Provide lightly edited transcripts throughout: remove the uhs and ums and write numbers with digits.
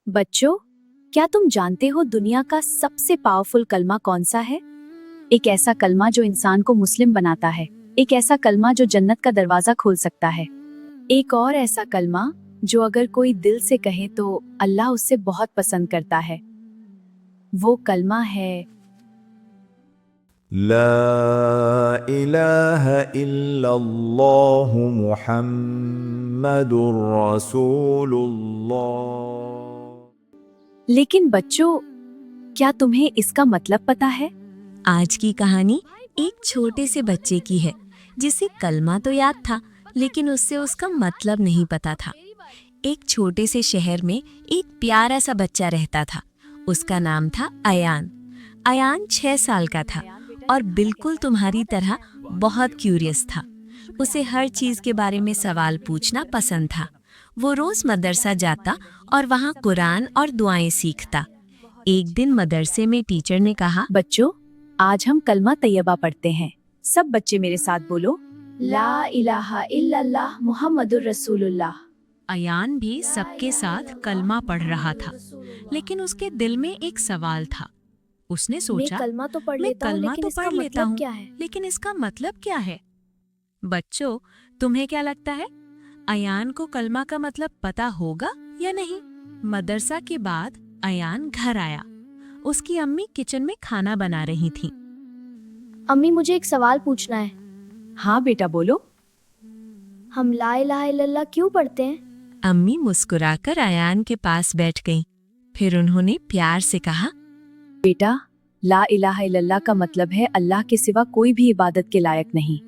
बच्चों, क्या तुम जानते हो दुनिया का सबसे पावरफुल कलमा कौन सा है? एक ऐसा कलमा जो इंसान को मुस्लिम बनाता है, एक ऐसा कलमा जो जन्नत का दरवाजा खोल सकता है, एक और ऐसा कलमा जो अगर कोई दिल से कहे तो अल्लाह उससे बहुत पसंद करता है। वो कलमा है لا إله إلا الله محمد رسول الله. लेकिन बच्चों, क्या तुम्हें इसका मतलब पता है? आज की कहानी एक छोटे से बच्चे की है जिसे कलमा तो याद था लेकिन उससे उसका मतलब नहीं पता था। एक छोटे से शहर में एक प्यारा सा बच्चा रहता था। उसका नाम था अयान। अयान 6 साल का था और बिल्कुल तुम्हारी तरह बहुत क्यूरियस था। उसे हर चीज के बारे में सवाल पूछना पसंद था। वो रोज मदरसा जाता और वहाँ कुरान और दुआएं सीखता। एक दिन मदरसे में टीचर ने कहा, बच्चों, आज हम कलमा तैयबा पढ़ते हैं। सब बच्चे मेरे साथ बोलो, ला इलाहा इल्लल्लाह मुहम्मदुर रसूलुल्लाह। अयान भी सबके साथ कलमा पढ़ रहा था, लेकिन उसके दिल में एक सवाल था। उसने सोचा, मैं कलमा तो पढ़ मैं लेता हूँ, कलमा लेकिन तो इसका पढ़ लेता मतलब हूँ, क्या है? लेकिन इसका मतलब क्या है? बच्चों, तुम्हें क्या लगता है, अयान को कलमा का मतलब पता होगा या नहीं? मदरसा के बाद अयान घर आया। उसकी अम्मी किचन में खाना बना रही थी। अम्मी, मुझे एक सवाल पूछना है। हाँ बेटा, बोलो। हम ला इलाहा इल्लल्लाह क्यों पढ़ते हैं? अम्मी मुस्कुराकर अयान के पास बैठ गईं। फिर उन्होंने प्यार से कहा, बेटा, ला इलाहा इल्लल्लाह का मतलब है अल्लाह के सिवा कोई भी इबादत के लायक नहीं।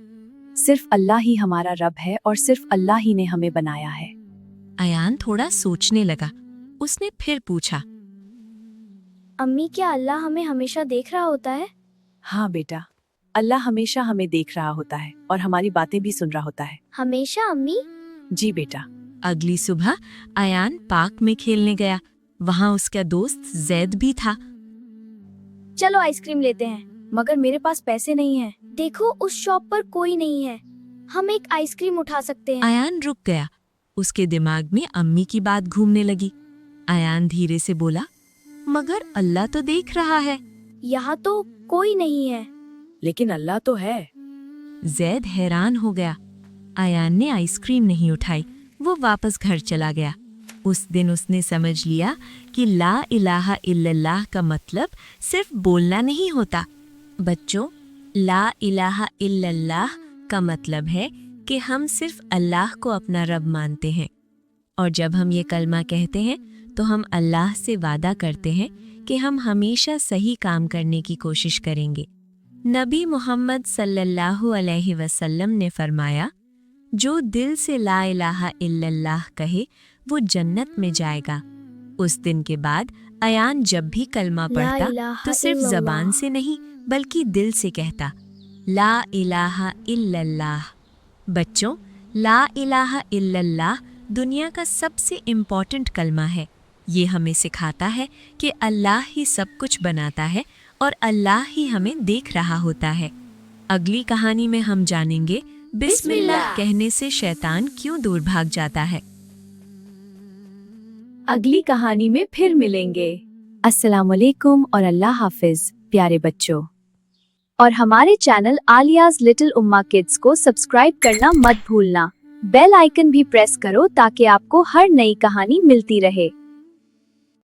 सिर्फ अल्लाह ही हमारा रब है और सिर्फ अल्लाह ही ने हमें बनाया है। अयान थोड़ा सोचने लगा। उसने फिर पूछा, अम्मी, क्या अल्लाह हमें हमेशा देख रहा होता है? हाँ बेटा, अल्लाह हमेशा हमें देख रहा होता है और हमारी बातें भी सुन रहा होता है। हमेशा अम्मी? जी बेटा। अगली सुबह अयान पार्क में खेलने गया। वहाँ उसका दोस्त जैद भी था। चलो आइसक्रीम लेते हैं। मगर मेरे पास पैसे नहीं हैं। देखो, उस शॉप पर कोई नहीं है। हम एक आइसक्रीम उठा सकते हैं। अयान रुक गया। उसके दिमाग में अम्मी की बात घूमने लगी। अयान धीरे से बोला, मगर अल्लाह तो देख रहा है। यहाँ तो कोई नहीं है। लेकिन अल्लाह तो है। जैद हैरान हो गया। अयान ने आइसक्रीम नहीं उठाई। वो वापस घर चला गया। उस दिन उसने समझ लिया कि ला इलाहा इल्लल्लाह का मतलब सिर्फ बोलना नहीं होता। बच्चों, ला इलाहा इल्लल्लाह का मतलब है कि हम सिर्फ अल्लाह को अपना रब मानते हैं। और जब हम ये कलमा कहते हैं तो हम अल्लाह से वादा करते हैं कि हम हमेशा सही काम करने की कोशिश करेंगे। नबी मोहम्मद सल्लल्लाहु अलैहि वसल्लम ने फरमाया, जो दिल से ला इलाहा इल्लल्लाह कहे वो जन्नत में जाएगा। उस दिन के बाद अयान जब भी कलमा पढ़ता इलाहा तो सिर्फ इल्लल्लाह। जबान से नहीं बल्कि दिल से कहता, ला इलाहा इल्लल्लाह। बच्चों, ला इलाहा इल्लल्लाह दुनिया का सबसे इम्पोर्टेंट कलमा है। ये हमें सिखाता है कि अल्लाह ही सब कुछ बनाता है और अल्लाह ही हमें देख रहा होता है। अगली कहानी में हम जानेंगे बिस्मिल्लाह कहने से शैतान क्यों दूर भाग जाता है। अगली कहानी में फिर मिलेंगे। अस्सलाम वालेकुम और अल्लाह हाफिज प्यारे बच्चों। और हमारे चैनल आलियाज लिटिल उम्मा किड्स को सब्सक्राइब करना मत भूलना। बेल आइकन भी प्रेस करो ताकि आपको हर नई कहानी मिलती रहे।